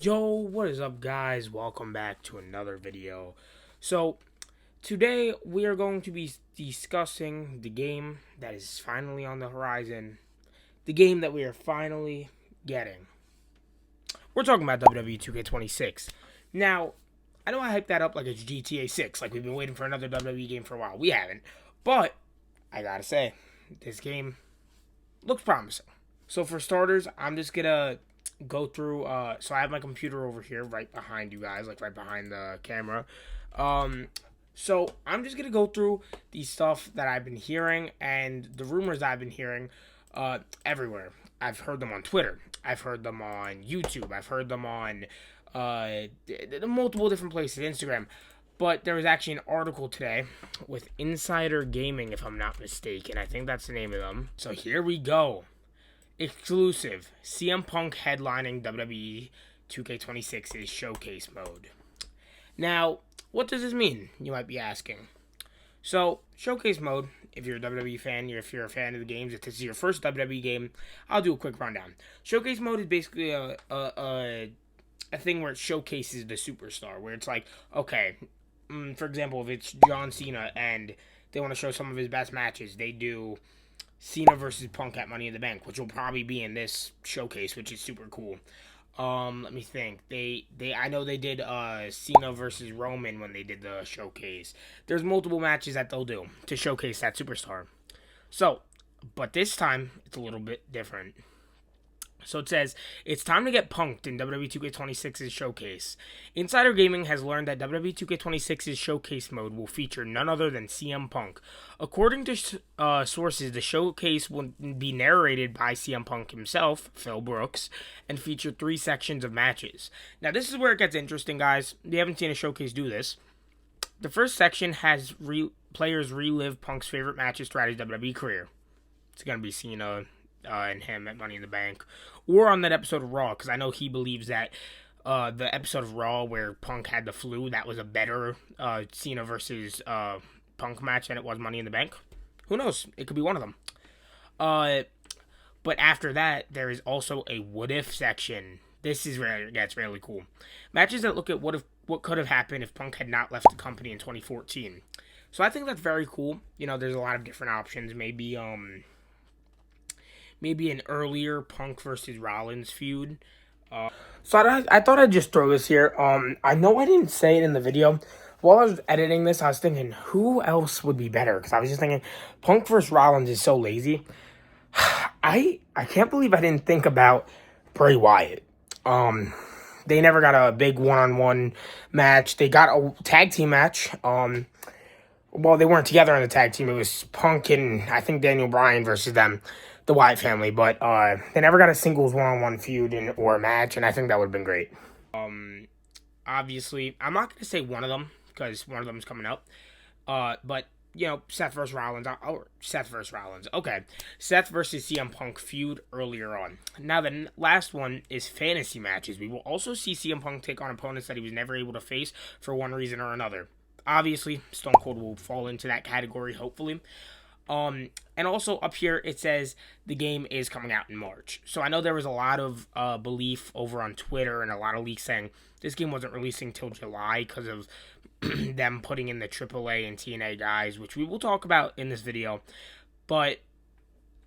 Yo, what is up, guys? Welcome back to another video. So, today we are going to be discussing the game that is finally on the horizon, the game that we are finally getting. We're talking about WWE 2K26. Now, I know I hyped that up like it's GTA 6, like we've been waiting for another WWE game for a while. We haven't. But, I gotta say, this game looks promising. So, for starters, I'm just gonna go through. So I have my computer over here, right behind you guys, like right behind the camera. Um, so I'm just gonna go through the stuff that I've been hearing and the rumors I've been hearing, everywhere. I've heard them on Twitter. I've heard them on YouTube. I've heard them on multiple different places, Instagram. But there was actually an article today with Insider Gaming, if I'm not mistaken. I think that's the name of them. So here we go. Exclusive. CM Punk headlining WWE 2K26's showcase mode. Now, what does this mean? You might be asking. So, showcase mode, if you're a WWE fan, if you're a fan of the games, if this is your first WWE game, I'll do a quick rundown. Showcase mode is basically a thing where it showcases the superstar, where it's like, okay, for example, if it's John Cena and they want to show some of his best matches, they do Cena versus Punk at Money in the Bank, which will probably be in this showcase, which is super cool. Let me think. I know they did Cena versus Roman when they did the showcase. There's multiple matches that they'll do to showcase that superstar. So, but this time it's a little bit different. So it says, it's time to get punked in WWE 2K26's showcase. Insider Gaming has learned that WWE 2K26's showcase mode will feature none other than CM Punk. According to sources, the showcase will be narrated by CM Punk himself, Phil Brooks, and feature 3 sections of matches. Now, this is where it gets interesting, guys. We haven't seen a showcase do this. The first section has players relive Punk's favorite matches throughout his WWE career. It's going to be Cena and him at Money in the Bank, or on that episode of Raw, because I know he believes that the episode of Raw where Punk had the flu, that was a better Cena versus Punk match than it was Money in the Bank. Who knows? It could be one of them. But after that, there is also a what if section. This is where it gets really cool. Matches that look at what could have happened if Punk had not left the company in 2014. So I think that's very cool. You know, there's a lot of different options. Maybe an earlier Punk versus Rollins feud. So I thought I'd just throw this here. I know I didn't say it in the video. While I was editing this, I was thinking, who else would be better? Because I was just thinking, Punk versus Rollins is so lazy. I can't believe I didn't think about Bray Wyatt. They never got a big one-on-one match. They got a tag team match. Well, they weren't together on the tag team. It was Punk and I think Daniel Bryan versus them, the Wyatt family. But they never got a singles one-on-one feud or a match, and I think that would have been great. Obviously, I'm not going to say one of them because one of them is coming up. But, you know, Seth versus Rollins. Okay. Seth versus CM Punk feud earlier on. Now, the last one is fantasy matches. We will also see CM Punk take on opponents that he was never able to face for one reason or another. Obviously, Stone Cold will fall into that category, hopefully. And also up here, it says the game is coming out in March. So I know there was a lot of belief over on Twitter and a lot of leaks saying this game wasn't releasing till July because of them putting in the AAA and TNA guys, which we will talk about in this video. But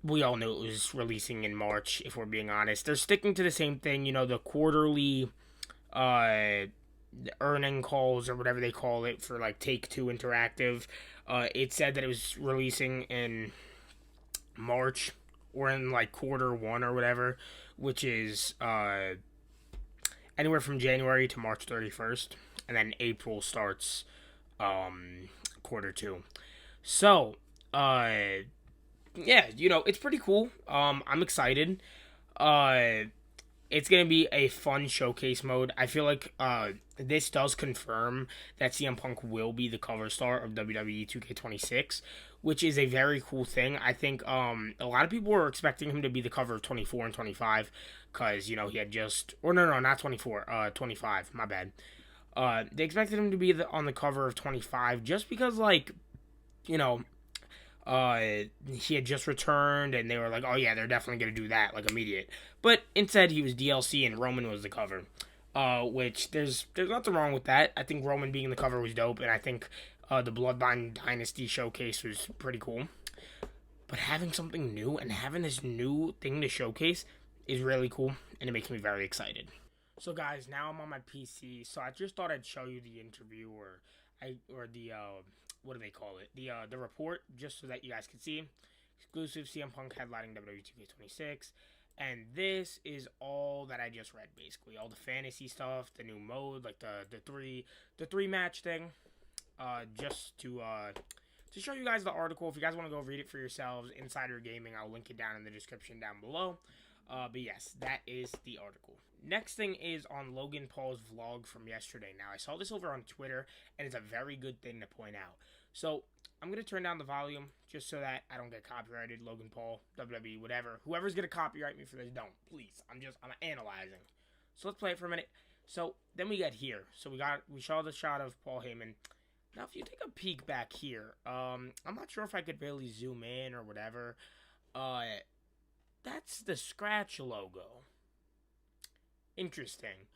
we all knew it was releasing in March, if we're being honest. They're sticking to the same thing, you know, the quarterly earning calls or whatever they call it for like Take-Two Interactive. It said that it was releasing in March or in like quarter 1 or whatever, which is anywhere from January to March 31st, and then April starts quarter 2. So yeah, you know, it's pretty cool. I'm excited. It's going to be a fun showcase mode. I feel like this does confirm that CM Punk will be the cover star of WWE 2K26, which is a very cool thing. I think a lot of people were expecting him to be the cover of 24 and 25 because, you know, he had just... Or no, not 24. 25. My bad. They expected him to be on the cover of 25 just because, like, you know... he had just returned, and they were like, oh yeah, they're definitely going to do that, like, immediate. But instead, he was DLC, and Roman was the cover. Which there's nothing wrong with that. I think Roman being the cover was dope, and I think the Bloodline Dynasty showcase was pretty cool. But having something new and having this new thing to showcase is really cool, and it makes me very excited. So guys, now I'm on my PC, so I just thought I'd show you the interview or the what do they call it? The report, just so that you guys can see. Exclusive CM Punk headlining WWE 2K26. And this is all that I just read, basically. All the fantasy stuff, the new mode, like the three match thing. Just to show you guys the article. If you guys want to go read it for yourselves, Insider Gaming, I'll link it down in the description down below. But yes, that is the article. Next thing is on Logan Paul's vlog from yesterday. Now, I saw this over on Twitter, and it's a very good thing to point out. So, I'm going to turn down the volume just so that I don't get copyrighted. Logan Paul, WWE, whatever. Whoever's going to copyright me for this, don't. Please. I'm analyzing. So, let's play it for a minute. So, then we get here. So, we saw the shot of Paul Heyman. Now, if you take a peek back here, I'm not sure if I could really zoom in or whatever. That's the Scratch logo. Interesting.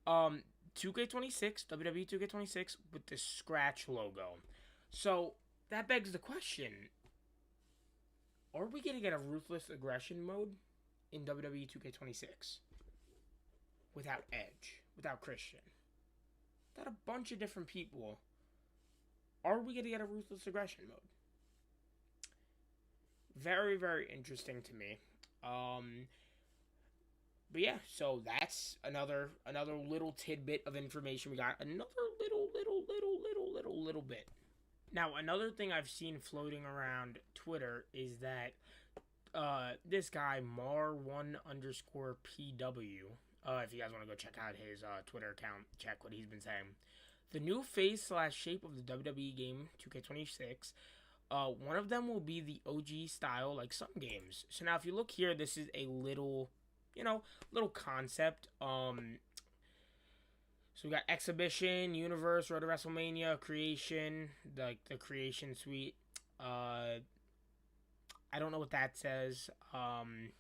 2K26, WWE 2K26 with the Scratch logo. So, that begs the question, are we going to get a Ruthless Aggression mode in WWE 2K26? Without Edge, without Christian, without a bunch of different people. Are we going to get a Ruthless Aggression mode? Very, very interesting to me. But yeah, so that's another little tidbit of information. We got another little bit. Now, another thing I've seen floating around Twitter is that this guy Mar1_PW. If you guys want to go check out his Twitter account, check what he's been saying. The new face / shape of the WWE game 2K26. One of them will be the OG style, like some games. So now, if you look here, this is a little concept. So we got Exhibition, Universe, Road to WrestleMania, Creation, the Creation Suite. I don't know what that says. Then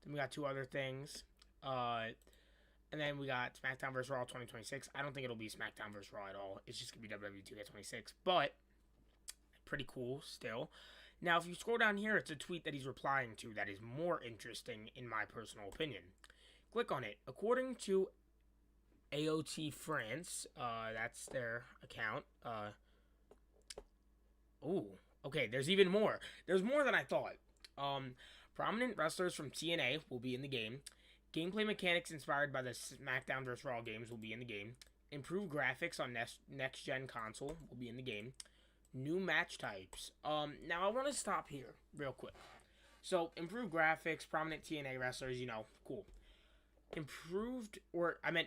we got two other things. And then we got SmackDown vs. Raw 2026. I don't think it'll be SmackDown vs. Raw at all. It's just going to be WWE 2K26. But, pretty cool still. Now, if you scroll down here, it's a tweet that he's replying to that is more interesting, in my personal opinion. Click on it. According to AOT France, that's their account. Okay, there's even more. There's more than I thought. Prominent wrestlers from TNA will be in the game. Gameplay mechanics inspired by the SmackDown vs. Raw games will be in the game. Improved graphics on next-gen console will be in the game. New match types. Now I want to stop here real quick. So, improved graphics, prominent TNA wrestlers, cool.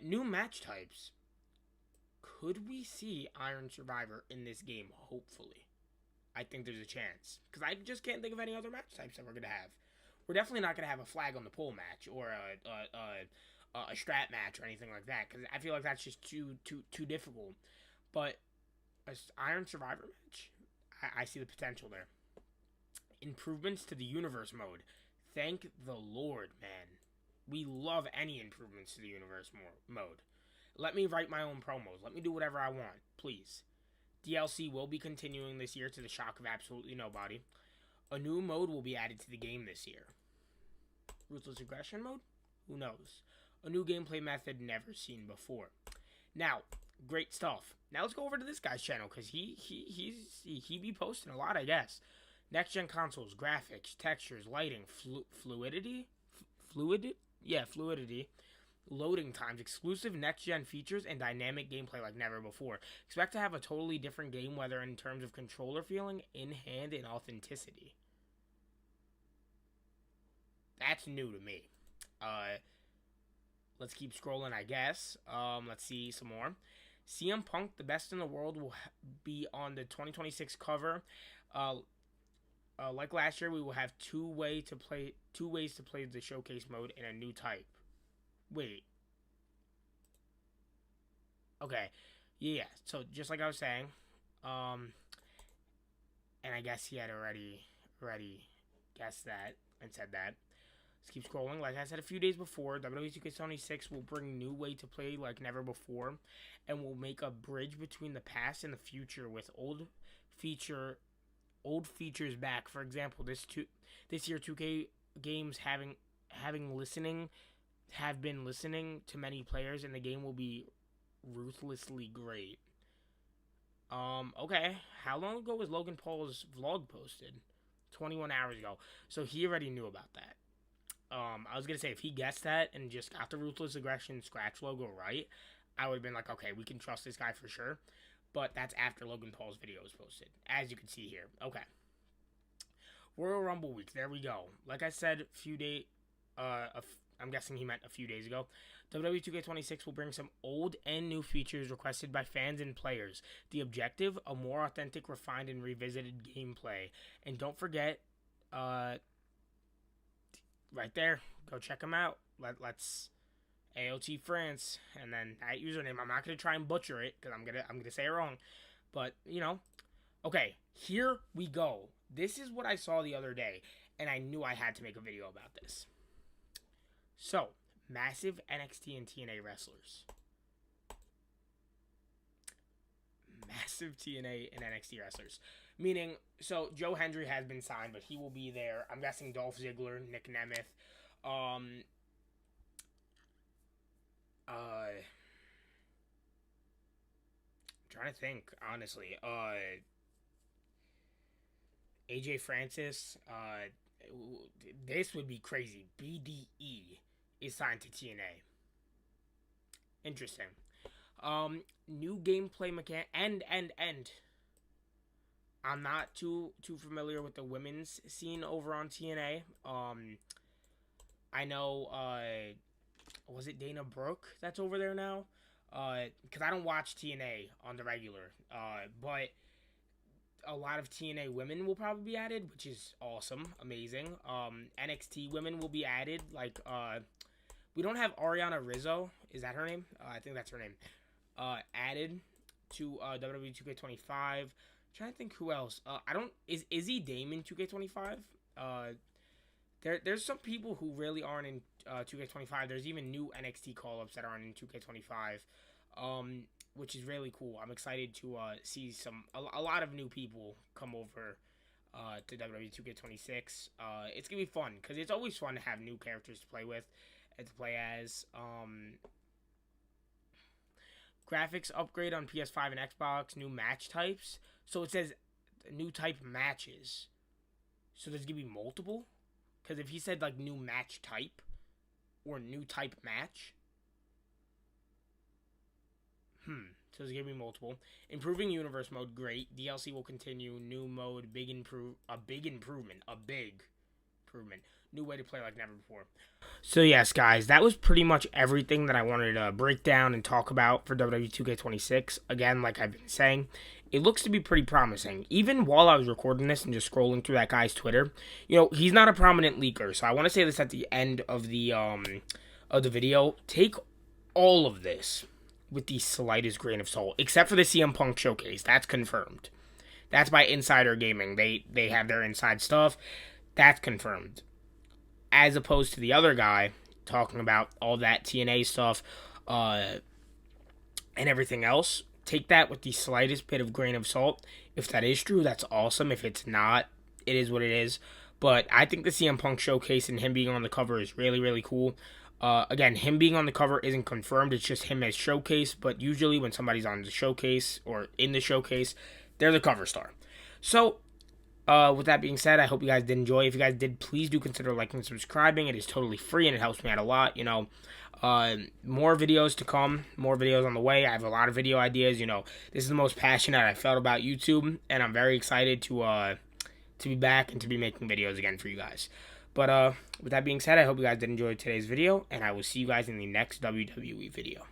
New match types. Could we see Iron Survivor in this game, hopefully? I think there's a chance. Because I just can't think of any other match types that we're going to have. We're definitely not going to have a flag on the pole match or a strap match or anything like that, because I feel like that's just too difficult. But an Iron Survivor match, I see the potential there. Improvements to the Universe mode. Thank the Lord, man. We love any improvements to the Universe mode. Let me write my own promos. Let me do whatever I want, please. DLC will be continuing this year to the shock of absolutely nobody. A new mode will be added to the game this year. Ruthless Aggression mode? Who knows? A new gameplay method never seen before. Now, great stuff. Now let's go over to this guy's channel, because he be posting a lot, I guess. Next gen consoles, graphics, textures, lighting, fluidity, loading times, exclusive next gen features, and dynamic gameplay like never before. Expect to have a totally different game, whether in terms of controller feeling, in hand, and authenticity. That's new to me. Let's keep scrolling, I guess. Let's see some more. CM Punk, the best in the world, will be on the 2026 cover. Like last year, we will have two ways to play the showcase mode in a new type. Wait. Okay. Yeah. So just like I was saying, and I guess he had already guessed that and said that. Let's keep scrolling. Like I said a few days before, WWE 2K26 will bring new way to play like never before, and will make a bridge between the past and the future with old features back. For example, this year 2K games have been listening to many players, and the game will be ruthlessly great. Okay. How long ago was Logan Paul's vlog posted? 21 hours ago. So he already knew about that. I was gonna say if he guessed that and just got the Ruthless Aggression scratch logo right, I would have been like, okay, we can trust this guy for sure. But that's after Logan Paul's video was posted, as you can see here. Okay. Royal Rumble week. There we go. Like I said, I'm guessing he meant a few days ago. WWE 2K26 will bring some old and new features requested by fans and players. The objective, a more authentic, refined, and revisited gameplay. And don't forget, right there, go check them out. Let's AOT France, and then that username. I'm not gonna try and butcher it because I'm gonna say it wrong. But okay, here we go. This is what I saw the other day, and I knew I had to make a video about this. So, massive NXT and TNA wrestlers. Massive TNA and NXT wrestlers. Meaning, so Joe Hendry has been signed, but he will be there. I'm guessing Dolph Ziggler, Nick Nemeth. I'm trying to think, honestly. AJ Francis. This would be crazy. BDE is signed to TNA. Interesting. New gameplay mechanic and I'm not too familiar with the women's scene over on TNA. I know was it Dana Brooke that's over there now? Because I don't watch TNA on the regular. But a lot of TNA women will probably be added, which is awesome, amazing. NXT women will be added. Like we don't have Ariana Rizzo. Is that her name? I think that's her name. Added to WWE 2K25. Trying to think who else. Is Izzy Dame in 2K25? There's some people who really aren't in 2K25. There's even new NXT call-ups that aren't in 2K25, which is really cool. I'm excited to see a lot of new people come over to WWE 2K26. It's gonna be fun because it's always fun to have new characters to play with and to play as. Graphics upgrade on PS5 and Xbox. New match types. So it says new type matches. So there's gonna be multiple. Because if he said like new match type or new type match. So there's gonna be multiple. Improving universe mode, great. DLC will continue. New mode, a big improvement. New way to play like never before. So yes, guys, that was pretty much everything that I wanted to break down and talk about for WWE 2K26. Again, like I've been saying, it looks to be pretty promising. Even while I was recording this and just scrolling through that guy's Twitter, he's not a prominent leaker. So I want to say this at the end of the video. Take all of this with the slightest grain of salt, except for the CM Punk showcase. That's confirmed. That's by Insider Gaming. They have their inside stuff. That's confirmed. As opposed to the other guy talking about all that TNA stuff and everything else. Take that with the slightest bit of grain of salt. If that is true, that's awesome. If it's not, it is what it is. But I think the CM Punk showcase and him being on the cover is really, really cool. Again, him being on the cover isn't confirmed. It's just him as showcase. But usually when somebody's on the showcase or in the showcase, they're the cover star. So, with that being said, I hope you guys did enjoy. If you guys did, please do consider liking and subscribing. It is totally free and it helps me out a lot. More videos to come, more videos on the way. I have a lot of video ideas. This is the most passionate I felt about YouTube, and I'm very excited to be back and to be making videos again for you guys. But with that being said, I hope you guys did enjoy today's video, and I will see you guys in the next WWE video.